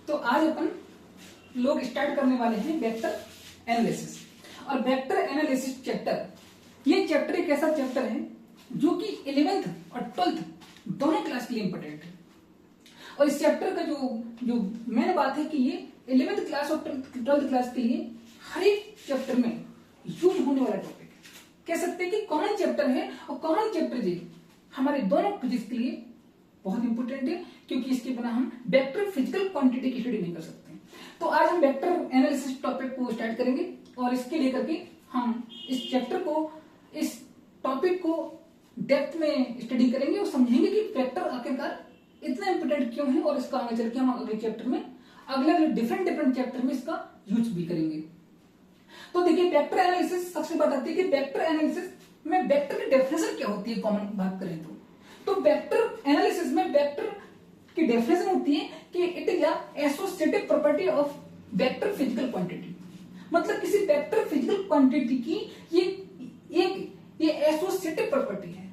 तो आज अपन लोग स्टार्ट करने वाले हैं वेक्टर एनालिसिस। और वेक्टर एनालिसिस चैप्टर, ये चैप्टर एक ऐसा चैप्टर है जो कि 11th और 12th दोनों क्लास के लिए इंपॉर्टेंट है। और इस चैप्टर का जो मेन बात है कि ये 11th क्लास और 12th क्लास के लिए हर एक चैप्टर में यूज होने वाला टॉपिक है। कह सकते हैं कि कॉमन चैप्टर है, और कॉमन चैप्टर जी हमारे दोनों फिजिक्स के लिए बहुत इंपॉर्टेंट है, क्योंकि इसके बिना हम वेक्टर फिजिकल क्वांटिटी की स्टडी नहीं कर सकते। तो आज हम वेक्टर एनालिसिस टॉपिक को स्टार्ट करेंगे, और इसके लेकर के हम इस चैप्टर को, इस टॉपिक को डेप्थ में स्टडी करेंगे और समझेंगे कि वेक्टर आखिरकार इतना इंपॉर्टेंट क्यों है, और इसका आगे चल के हम अगले चैप्टर में, अगले डिफरेंट चैप्टर में इसका यूज भी करेंगे। तो देखिए, वेक्टर एनालिसिस सबसे बात आती है कि वेक्टर एनालिसिस में वेक्टर की डेफिनेशन क्या होती है। कॉमन बात करें तो वेक्टर एनालिसिस में वेक्टर की डेफिनेशन होती है कि it is associative property of vector physical quantity. मतलब किसी वेक्टर फिजिकल क्वांटिटी की ये एसोसिएटिव प्रॉपर्टी है।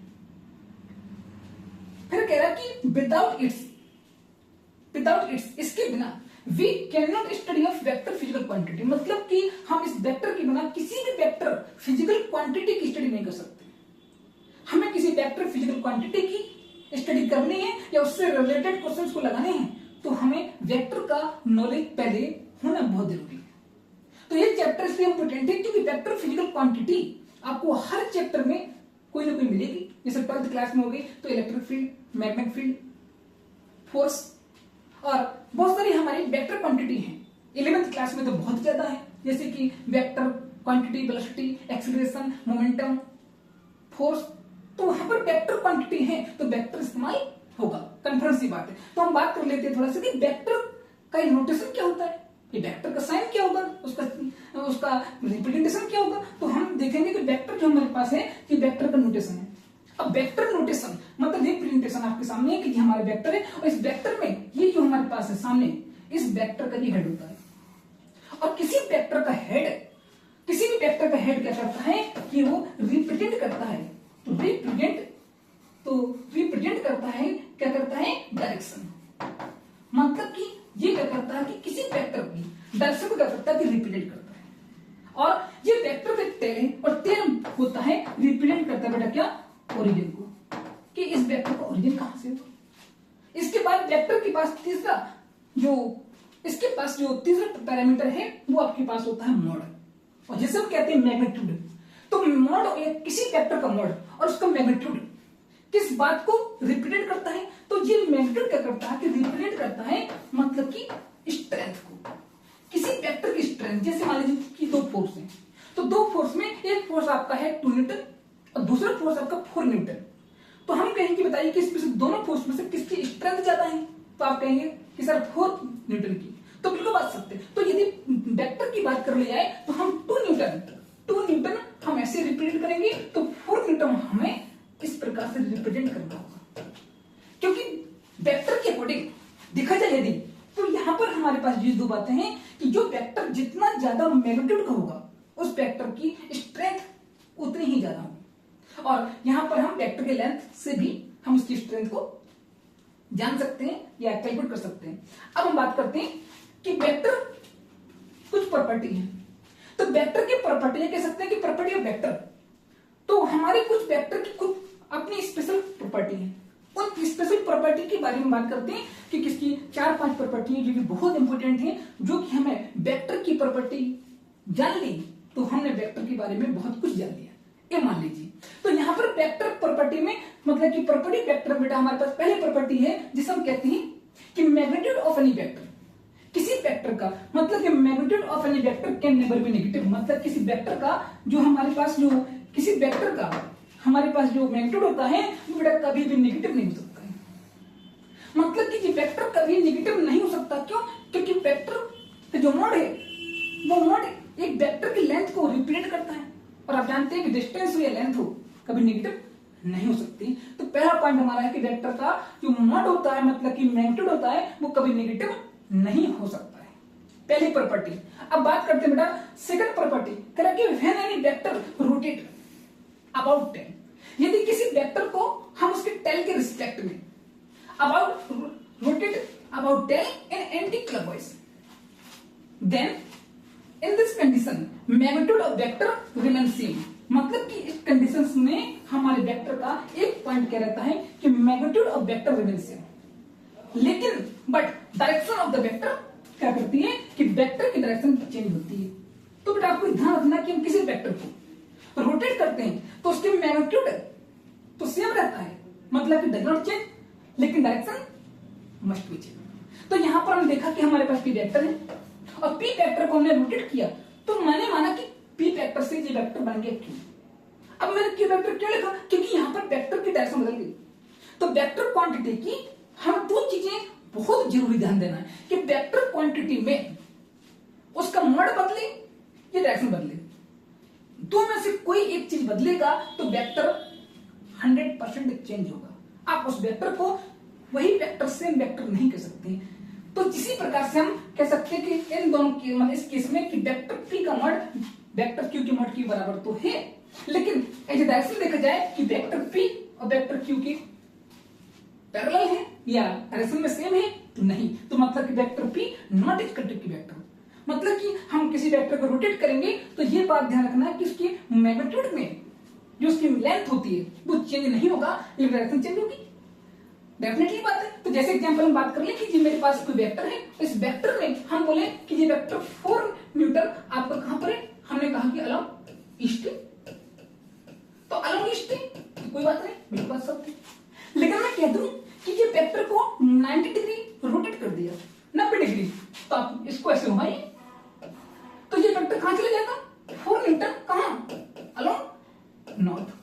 फिर कह रहा कि विदाउट इट्स इसके बिना we can not study of vector physical quantity. मतलब कि हम इस वेक्टर के बिना किसी भी वेक्टर फिजिकल क्वांटिटी की स्टडी नहीं कर सकते। हमें किसी वेक्टर फिजिकल क्वांटिटी की स्टडी करनी है या उससे रिलेटेड क्वेश्चंस को लगाने हैं, तो हमें वेक्टर का नॉलेज पहले होना बहुत जरूरी है। तो ये चैप्टर इसलिए इंपॉर्टेंट है क्योंकि वेक्टर फिजिकल क्वांटिटी आपको हर चैप्टर में कोई ना कोई मिलेगी। जैसे 12th क्लास में हो गई तो electric field, magnetic field, force, और बहुत सारी हमारी वेक्टर क्वांटिटी है। 11th क्लास में तो बहुत ज्यादा है, जैसे कि vector quantity, velocity, acceleration, momentum, force. तो वहां पर वेक्टर क्वांटिटी है तो वेक्टर इस्तेमाल होगा, कन्फर्म सी बात है। तो हम बात कर लेते हैं थोड़ा सा कि वेक्टर का नोटेशन क्या होता है, कि वेक्टर का साइन क्या होगा, उसका रिप्रेजेंटेशन क्या होगा। तो हम देखेंगे कि वेक्टर जो हमारे पास है ये वेक्टर का नोटेशन है। अब वेक्टर नोटेशन मतलब रिप्रेजेंटेशन आपके सामने है कि ये हमारा वेक्टर है, और इस वेक्टर में ये जो हमारे पास है सामने, इस वेक्टर का ये हेड होता है। और किसी भी वेक्टर का हेड क्या करता है कि वो रिप्रेजेंट करता है। तो रिप्रेजेंट करता है, क्या करता है, डायरेक्शन। मतलब कि ये क्या करता है कि किसी वेक्टर की डायरेक्शन को क्या करता है कि रिप्रेजेंट करता है। और ये वेक्टर का टेल है, और टेल होता है रिप्रेजेंट करता है बेटा क्या, ओरिजिन को, कि इस वेक्टर का ओरिजिन कहां से होगा। इसके बाद वेक्टर के पास तीसरा पैरामीटर है वो आपके पास होता है मॉड, और जिसे हम कहते हैं मैग्नीट्यूड। तो मॉड किसी वेक्टर का मॉड और उसका मैग्नीट्यूड किस बात को रिप्रेजेंट करता है, तो ये मैग्नीट्यूड क्या करता है कि रिप्रेजेंट करता है मतलब कि स्ट्रेंथ को, किसी वेक्टर की स्ट्रेंथ। जैसे मान लीजिए कि दो फोर्स हैं, तो दो फोर्स में एक फोर्स आपका है 2 न्यूटन और दूसरा फोर्स आपका 4 न्यूटन। तो हम कहेंगे बताइए कि इसमें से दोनों फोर्स में से किसकी स्ट्रेंथ ज्यादा है, तो आप कहेंगे कि सर 4 न्यूटन की। तो बिल्कुल बात सकते हैं। तो यदि वेक्टर की बात कर ली जाए तो हम 2 न्यूटन हम ऐसे रिप्रेजेंट करेंगे, तो 4 न्यूटन हमें इस प्रकार से रिप्रेजेंट करना होगा। क्योंकि वेक्टर के अकॉर्डिंग देखा जाए यदि, तो यहां पर हमारे पास ये दो बातें हैं कि जो वेक्टर जितना ज्यादा मैग्नीट्यूड का होगा उस वेक्टर की स्ट्रेंथ उतनी ही ज्यादा होगी। और यहां पर हम वेक्टर के लेंथ से भी हम उसकी स्ट्रेंथ को जान सकते हैं या कैलकुलेट कर सकते हैं। अब हम बात करते हैं कि वेक्टर कुछ प्रॉपर्टी है। तो वेक्टर की प्रॉपर्टी कह सकते हैं कि प्रॉपर्टी ऑफ वेक्टर, तो हमारे कुछ वेक्टर की कुछ अपनी स्पेशल प्रॉपर्टी है। उन स्पेशल प्रॉपर्टी के बारे में बात करते हैं कि किसकी 4-5 प्रॉपर्टी है जो कि बहुत इंपॉर्टेंट है, जो कि हमें वेक्टर की प्रॉपर्टी जान ली तो हमने वेक्टर के बारे में बहुत कुछ जान लिया, ये मान लीजिए। तो यहां पर वेक्टर प्रॉपर्टी में मतलब कि प्रॉपर्टी वेक्टर बेटा हमारे पास पहली प्रॉपर्टी है जिसे हम कहते हैं कि मैग्नीट्यूड ऑफ एनी वेक्टर। किसी वेक्टर का मतलब कि magnitude of any vector can never be negative. मतलब किसी वेक्टर का जो हमारे पास जो किसी वेक्टर का हमारे पास जो मैग्नीट्यूड होता है वो बेटा कभी भी नेगेटिव नहीं हो सकता है। मतलब कि ये वेक्टर कभी नेगेटिव नहीं हो सकता। क्यों? क्योंकि वेक्टर का जो मॉड है वो मॉड एक वेक्टर की लेंथ को रिप्रेजेंट करता है, और आप जानते हैं कि डिस्टेंस हो या लेंथ हो कभी नेगेटिव नहीं हो सकती। तो पहला पॉइंट हमारा है कि वेक्टर का जो मॉड होता है मतलब कि मैग्नीट्यूड होता है वो कभी नेगेटिव नहीं हो सकता है, पहली प्रॉपर्टी। अब बात करते हैं बेटा सेकंड प्रॉपर्टी, कह कि when any vector rotate about tail. यदि किसी वेक्टर को हम उसके टेल के रिस्पेक्ट में rotate about tail in anti clockwise, then in this condition magnitude of vector remain same. मतलब कि इस कंडीशंस में हमारे वेक्टर का एक पॉइंट क्या रहता है कि magnitude of vector remain same, लेकिन but direction of the vector क्या करती है कि वेक्टर की डायरेक्शन चेंज होती है। तो बेटा आपको ध्यान रखना कि हम किसी वेक्टर को रोटेट करते हैं तो उसके मैग्नीट्यूड तो सेम रहता है, मतलब कि डज नॉट चेंज, लेकिन डायरेक्शन मस्ट बी चेंज। तो यहां पर हम देखा कि हमारे पास पी वेक्टर है और पी वेक्टर को हमने रोटेट किया, तो मैंने माना कि पी वेक्टर से ये वेक्टर बन गया क्यू। अब मैंने क्यू वेक्टर क्यों लिखा, क्योंकि यहां पर वेक्टर की डायरेक्शन बदल गई। तो वेक्टर क्वांटिटी की हम दो चीजें बहुत जरूरी ध्यान देना है कि वेक्टर क्वांटिटी में उसका मोड बदले या डायरेक्शन बदले, दो में से कोई एक चीज बदलेगा तो वेक्टर 100% चेंज होगा। आप उस वेक्टर को वही वेक्टर सेम वेक्टर नहीं कह सकते। तो इसी प्रकार से हम कह सकते हैं कि इन दोनों की मतलब इस केस में कि वेक्टर पी का मोड वेक्टर क्यू के मोड के बराबर तो है, लेकिन एज डायरेक्शन देखा जाए कि वेक्टर पी और वेक्टर क्यू के पैरेलल है या डायरेक्शन में सेम है तो नहीं। तो मतलब कि vector P not is continuity vector, मतलब कि हम किसी वेक्टर को रोटेट करेंगे तो ये बात ध्यान रखना है कि उसकी मैग्नीट्यूड में जो उसकी लेंथ होती है वो चेंज नहीं होगा, लेकिन डायरेक्शन चेंज होगी। डेफिनेटली बात है। तो जैसे एग्जांपल हम बात कर ले कि जी मेरे पास कोई वेक्टर है, इस वेक्टर में हम बोले कि ये वेक्टर 4 न्यूटन आपका कहां पर है, हमने कहा कि अलोंग ईस्ट, तो अलोंग ईस्ट तो कोई बात नहीं, मेरी बात सब थी। लेकिन मैं कह दूं कि ये वेक्टर को 90 डिग्री रोटेट कर दिया, 90 डिग्री, तो आप इसको ऐसे घुमाइए तो ये वेक्टर कहां चले जाएगा, 4 न्यूटन कहां, अलोंग नॉर्थ।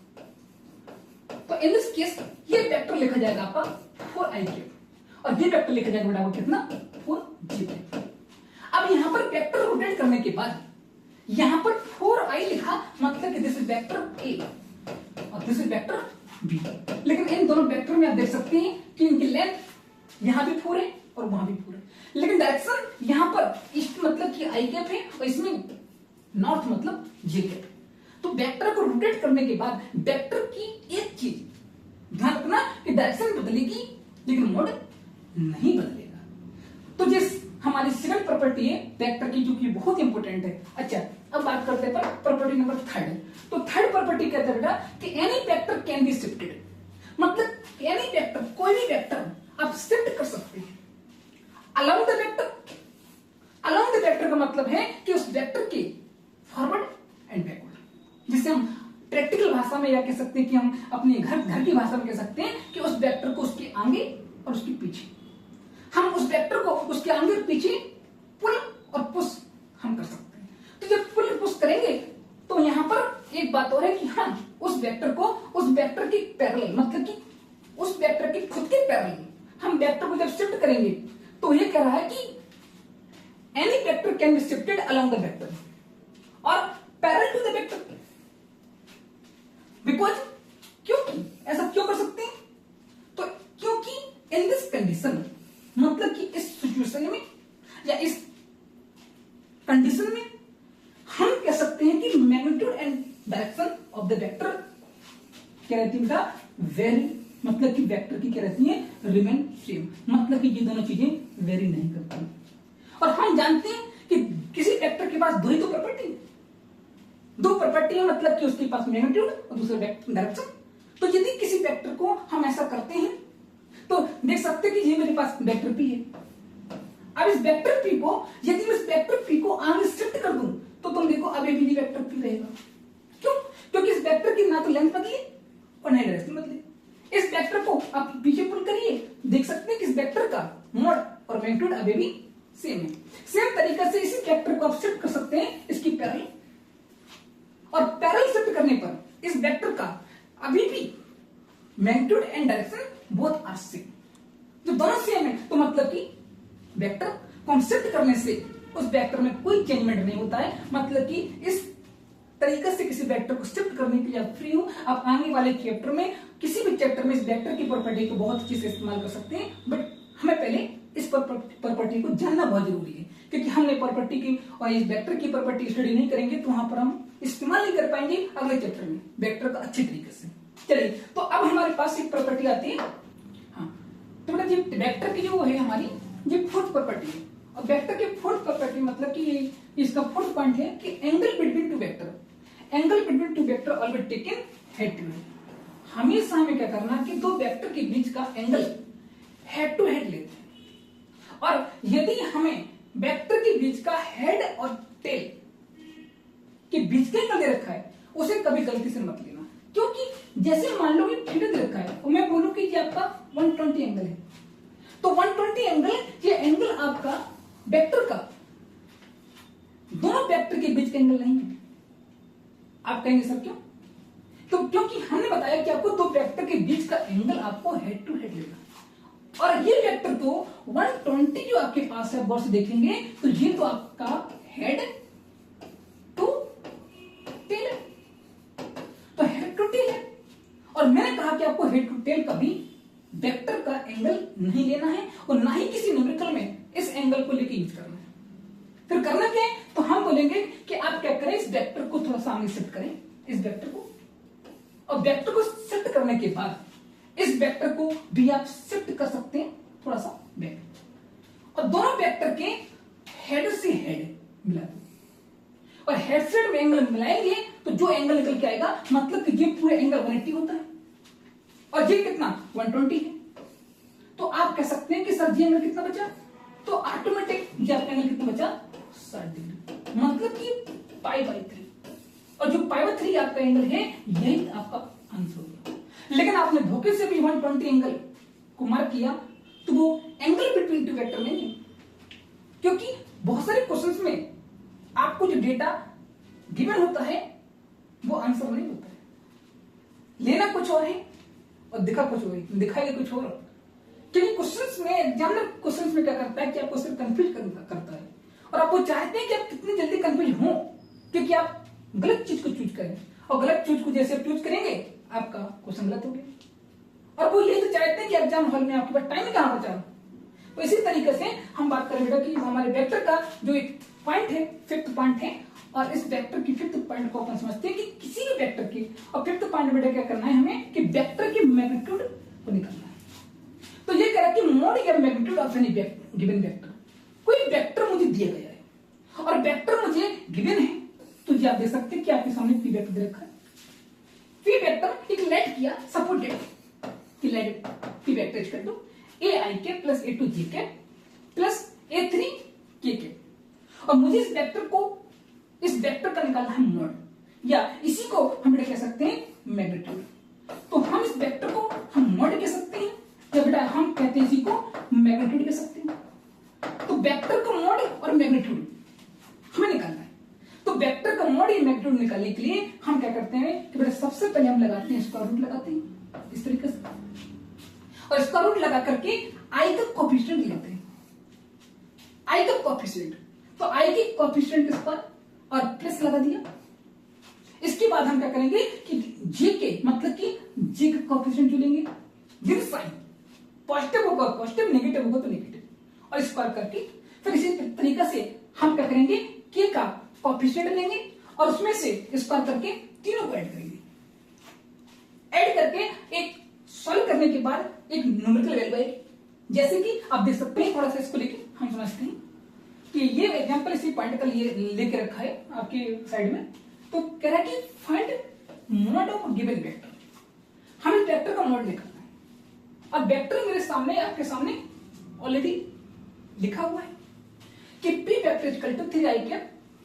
तो इन दिस केस ये वेक्टर लिखा जाएगा आपका 4i और ये वेक्टर लिखा जाएगा बेटा कितना, 4j। अब यहां पर वेक्टर रोटेट करने के बाद यहां पर 4i लिखा, मतलब कि दिस इज वेक्टर a और दिस इज वेक्टर b। लेकिन इन दोनों वेक्टर में आप देख सकते हैं कि इनकी लेंथ यहां भी 4 है और वहां भी 4 है, लेकिन डायरेक्शन यहां पर ईस्ट मतलब कि i कैप है और इसमें नॉर्थ मतलब j कैप। तो वेक्टर को रोटेट करने के बाद वेक्टर की एक चीज ध्यान रखना कि डायरेक्शन बदलेगी लेकिन मोड नहीं बदलेगा। तो जिस हमारी सेकंड प्रॉपर्टी है वेक्टर की जो कि बहुत इंपॉर्टेंट है। अच्छा अब बात करते हैं प्रॉपर्टी नंबर 3। तो थर्ड प्रॉपर्टी कहते हैं बेटा कि any vector can be shifted, मतलब एनी वेक्टर कोई भी वेक्टर आप शिफ्ट कर सकते हैं along the vector. Along the vector का मतलब है कि उस वेक्टर के फॉरवर्ड एंड बैकवर्ड, जिसे हम प्रैक्टिकल भाषा में या कह सकते हैं कि हम अपने घर की भाषा में कह सकते हैं कि उस वेक्टर को उसके आगे और उसके पीछे, हम उस वेक्टर को उसके आगे और पीछे पुल और पुश हम कर सकते हैं। तो जब पुल पुश करेंगे तो यहां पर एक बात और है कि हम उस वेक्टर को उस वेक्टर की पैरेलल, मतलब कि उस वेक्टर के खुद के पैरेलल हम वेक्टर को जब शिफ्ट करेंगे तो ये कह रहा है कि any vector can be shifted along the vector और parallel to the vector. Because क्योंकि ऐसा क्यों कर सकते हैं, तो क्योंकि इन दिस कंडीशन, मतलब कि इस सिचुएशन में या इस कंडीशन में हम कह सकते हैं कि magnitude and direction of the vector क्या रहती है बेटा, वेरी, मतलब कि वेक्टर की क्या रहती है, रिमेन सेम, मतलब कि ये दोनों चीजें वेरी नहीं करती। और हम जानते हैं कि किसी वेक्टर के पास दो ही तो प्रॉपर्टी, दो प्रॉपर्टी है, मतलब कि उसके पास मैग्नीट्यूड और दूसरा डायरेक्शन। तो यदि किसी वेक्टर को हम ऐसा करते हैं तो देख सकते हैं कि ये मेरे पास वेक्टर पी है। अब इस वेक्टर पी को यदि मैं इस वेक्टर पी को आगे शिफ्ट कर दूं तो तुम देखो अब ये भी वेक्टर पी रहेगा। क्यों, क्योंकि इस वेक्टर की ना तो लेंथ बदली और ना डायरेक्शन बदली। इस वेक्टर को आप पीछे पुल करिए, देख सकते हैं कि इस वेक्टर का मोड और मैग्नीट्यूड अभी भी सेम है। सेम तरीके से इसी वेक्टर को आप शिफ्ट कर सकते हैं इसकी पैरेलल, और पैरेलल शिफ्ट करने पर इस वेक्टर का अभी भी magnitude and direction both are same. जो दोनों सेम है तो मतलब कि वेक्टर को हम शिफ्ट करने से उस वेक्टर में कोई चेंजमेंट नहीं होता है, मतलब कि इस तरीके से किसी वेक्टर को शिफ्ट करने के लिए आप फ्री हो। आप आने वाले चैप्टर में किसी भी चैप्टर में इस वेक्टर की प्रॉपर्टी को बहुत अच्छे से इस्तेमाल कर सकते हैं, बट हमें पहले इस प्रॉपर्टी को जानना बहुत जरूरी है, क्योंकि हमने प्रॉपर्टी की और इस वेक्टर की प्रॉपर्टी स्टडी नहीं करेंगे तो वहां पर हम इस्तेमाल नहीं कर पाएंगे अगले चैप्टर में वेक्टर का अच्छे तरीके से। चलिए तो अब हमारे पास एक प्रॉपर्टी आती है, हाँ, तो बेटा वेक्टर की जो है हमारी ये फोर्थ प्रॉपर्टी है। और वेक्टर के फोर्थ प्रॉपर्टी मतलब कि इसका फोर्थ पॉइंट है कि angle between two vector always taken head to head. हमेशा हमें क्या करना कि दो वेक्टर के बीच का एंगल हेड टू हेड लेते हैं, और यदि हमें वेक्टर के बीच का हेड और टेल के बीच का एंगल दे रखा है उसे कभी गलती से मत लेना, क्योंकि जैसे मान लो ये थीटा दे रखा है और मैं बोलूं कि ये आपका 120 एंगल है, तो 120 एंगल, ये एंगल आपका वेक्टर का दोनों वेक्टर के बीच का एंगल नहीं है। आप कहेंगे सर क्यों? तो क्योंकि हमने बताया कि आपको दो वेक्टर के बीच का एंगल आपको हेड टू हेड लेना, और ये वेक्टर तो 120 जो आपके पास है, गौर से देखेंगे तो ये तो आपका हेड टू टेल है, तो हेड टू टेल है। और मैंने कहा कि आपको हेड टू टेल कभी वेक्टर का एंगल नहीं लेना है और ना ही किसी न्यूमेरिकल में इस एंगल को लेके यूज करना है। फिर करना क्या है, तो हम बोलेंगे कि आप क्या करें, इस वेक्टर को थोड़ा सा आगे शिफ्ट करें, इस वेक्टर को, और वेक्टर को शिफ्ट करने के बाद इस वेक्टर को भी आप शिफ्ट कर सकते हैं थोड़ा सा बैक, और दोनों वेक्टर के हेड से हेड मिला दो, और हेड से हेड में एंगल मिलाएंगे तो जो एंगल निकल के आएगा, मतलब कि ये पूरे एंगल 180 होता है और ये कितना 120 है। तो आप कह सकते हैं कि सर जी एंगल कितना बचा, तो ऑटोमेटिक ये आपका एंगल कितना बचा 60 डिग्री, मतलब कि π/3, और जो π/3 आपका एंगल है यही आपका आंसर होगा। लेकिन आपने धोखे से भी 120 एंगल को मार्क किया तो वो एंगल बिटवीन टू वेक्टर नहीं है, क्योंकि बहुत सारे क्वेश्चंस में आपको जो डेटा गिवन होता है वो आंसर नहीं होता है, लेना कुछ और है और दिखा कुछ और है, दिखाएगा कुछ और। क्योंकि क्वेश्चंस में, एग्जामिनर क्वेश्चंस में क्या करता है कि आपको सिर्फ कंफ्यूज करता है, और आपको चाहते हैं कि आप कितनी जल्दी कंफ्यूज हो, क्योंकि आप गलत चीज को चूज करें, और गलत चीज को जैसे आप चूज करेंगे आपका क्वेश्चन गलत हो गया। और वो ये तो चाहते हैं कि एग्जाम हॉल में आपके पास टाइम कहां बचा। तो इसी तरीके से हम बात करें बेटा कि हमारे वेक्टर का जो एक पॉइंट है, फिफ्थ पॉइंट है, और इस वेक्टर की फिफ्थ पॉइंट को अपन समझते हैं कि किसी भी वेक्टर की, और फिफ्थ पॉइंट बेटा क्या करना है हमें कि वेक्टर की मैग्नीट्यूड को निकालना है। तो ये कह रहा है कि मोड या magnitude of any given vector, कोई वेक्टर मुझे दिया गया है और वेक्टर मुझे गिवन है, तो ये आप देख सकते हैं कि आपके सामने पी वेक्टर दे रखा है। पी वेक्टर एक लेट किया, सपोर्टेड कि let P vector is equal to ai plus a2j plus a3k, और मुझे इस वेक्टर का निकालना है मोड, या इसी को हम बेटा कह सकते हैं मैग्नीट्यूड। तो हम इस वेक्टर को हम मोड कह सकते हैं, या बेटा हम कहते हैं इसी को मैग्नीट्यूड कह सकते हैं। तो वेक्टर का मोड और मैग्नीट्यूड हमें निकालना है। तो वेक्टर का मोड या मैग्नीट्यूड निकालने के लिए हम क्या करते हैं कि बेटा सबसे पहले हम लगाते हैं स्क्वायर रूट, लगाते हैं इस तरीके से, और स्क्वायर रूट लगा करके आई का कोएफिशिएंट लेते हैं, आई का कोएफिशिएंट, तो आई के कोएफिशिएंट इस पर और प्लस लगा दिया। इसके बाद हम क्या करेंगे कि जे के मतलब कि जे का कोएफिशिएंट जो लेंगे, जिस साइन पॉजिटिव होगा पॉजिटिव, नेगेटिव होगा तो नेगेटिव, और स्क्वायर करके फिर इसी तरीके से हम क्या करेंगे के का कोएफिशिएंट लेंगे और उसमें से स्क्वायर करके तीनों को ऐड करेंगे। ऐड करके एक सॉल्व करने के बाद एक न्यूमेरिकल वैल्यू आएगी, जैसे कि आप देख सकते हैं, थोड़ा सा इसको लेके हम समझते हैं कि ये एग्जांपल इसी पॉइंट का लिए लेके रखा है आपके साइड में। तो कह रहा है कि find mode of given vector, हमें वेक्टर का मोड निकालना है, और वेक्टर मेरे सामने, आपके सामने ऑलरेडी लिखा हुआ है कि P vector is equal to 3i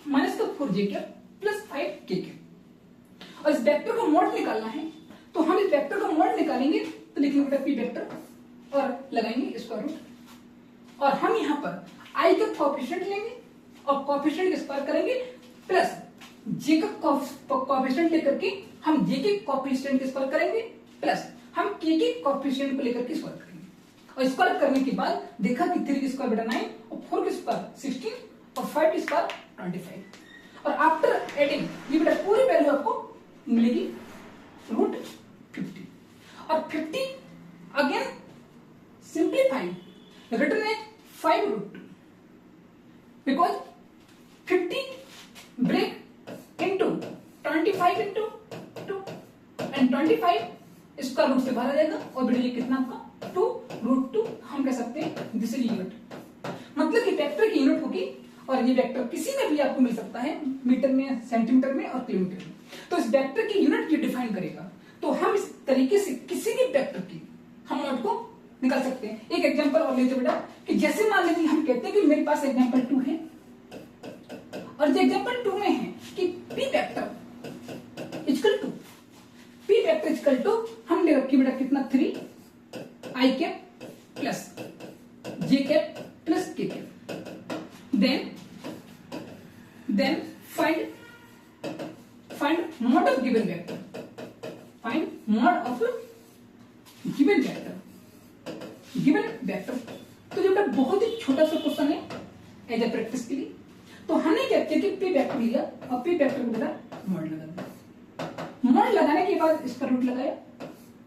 minus 4j plus 5k, और इस वेक्टर का मोड निकालना है। तो हम इस वेक्टर का मोड निकालेंगे तो लिखेंगे पी वेक्टर और लगाएंगे स्क्वायर रूट, और हम यहां पर आई का कोएफिशिएंट लेंगे और कोएफिशिएंट स्क्वायर करेंगे, प्लस जे का कोएफिशिएंट लेकर के हम जे के कोएफिशिएंट स्क्वायर करेंगे, प्लस हम के कोएफिशिएंट को लेकर के स्क्वायर करेंगे, और स्क्वायर करने के बाद देखा कि 3 की स्क्वायर बेटा 9 और 4 की स्क्वायर 16 और 5 की स्क्वायर 25, और आफ्टर एडिंग ये बेटा पूरी वैल्यू आपको मिलेगी रूट 50, और 50 again simplified written as 5 root 2, because 50 break into 25 into 2 and 25 square root से बाहर आ जाएगा, और बेटा ये कितना आपका 2 रूट 2, हम कह सकते हैं दिस इज यूनिट, मतलब कि वेक्टर की और ये वेक्टर किसी में भी आपको मिल सकता है, मीटर में, सेंटीमीटर में और किलोमीटर में। तो इस वेक्टर की यूनिट ये डिफाइन करेगा। तो हम इस तरीके से किसी भी वेक्टर की हम मॉड को निकाल सकते हैं। एक एग्जांपल और लेते बेटा कि जैसे मान लीजिए हम कहते हैं कि मेरे पास एग्जांपल 2 है और जो एग्जांपल 2 में है कि पी वेक्टर इक्वल टू हम ले रखी बेटा कितना 3 I cap plus J cap plus K cap. Then find mod of given vector, find mod of given vector. तो जो बहुत ही छोटा सा क्वेश्चन है एज ए प्रैक्टिस के लिए। तो हमने क्या किया कि पी वेक्टर लिया और पी वेक्टर को बेटा मॉड लगा दिया। मॉड लगाने के बाद इसका रूट लगाया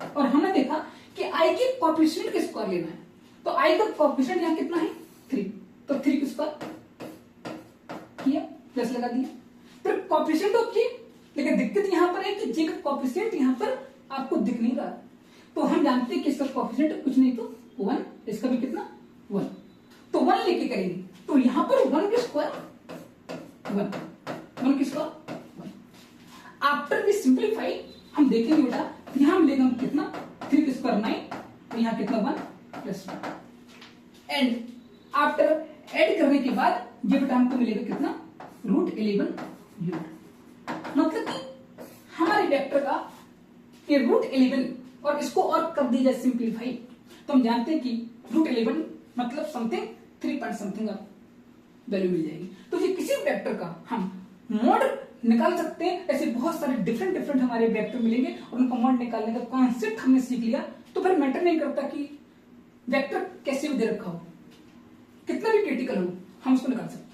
और हमने देखा कि आई के कोएफिशिएंट का स्क्वायर लेना है। तो आई का कोएफिशिएंट यहां कितना है 3, तो 3 का स्क्वायर किया, प्लस लगा दिया। फिर कोएफिशिएंट ऑफ के, लेकिन दिक्कत यहां पर है कि जे का कोएफिशिएंट यहां पर आपको दिख नहीं रहा। तो हम जानते हैं कि इसका कोएफिशिएंट कुछ नहीं तो 1, इसका भी कितना 1, तो 1 लेके करेंगे। तो यहां पर 1 का स्क्वायर 1 किसका 1। आफ्टर वी सिंप्लीफाई हम देखेंगे बेटा यहां मिलेगा कितना 3 का स्क्वायर 9, यहां कितना 1 प्लस 1 एंड आफ्टर ऐड करने के बाद ये बेटा हमको मिलेगा कितना √11 यूनिट। मतलब कि हमारे वेक्टर का ये √11 और इसको और कर दी जाए सिंप्लीफाई तो हम जानते हैं कि √11 मतलब समथिंग 3 पॉइंट समथिंग वैल्यू मिल जाएगी। तो ये किसी वेक्टर का हम मॉड निकाल सकते हैं। ऐसे बहुत सारे डिफरेंट हमारे वेक्टर मिलेंगे और उनका मॉड निकालने का कॉन्सेप्ट हमने सीख लिया। तो फिर मैटर नहीं करता कि वेक्टर कैसे भी दे रखा हो, कितना भी क्रिटिकल हो, हम उसको निकाल सकते हैं।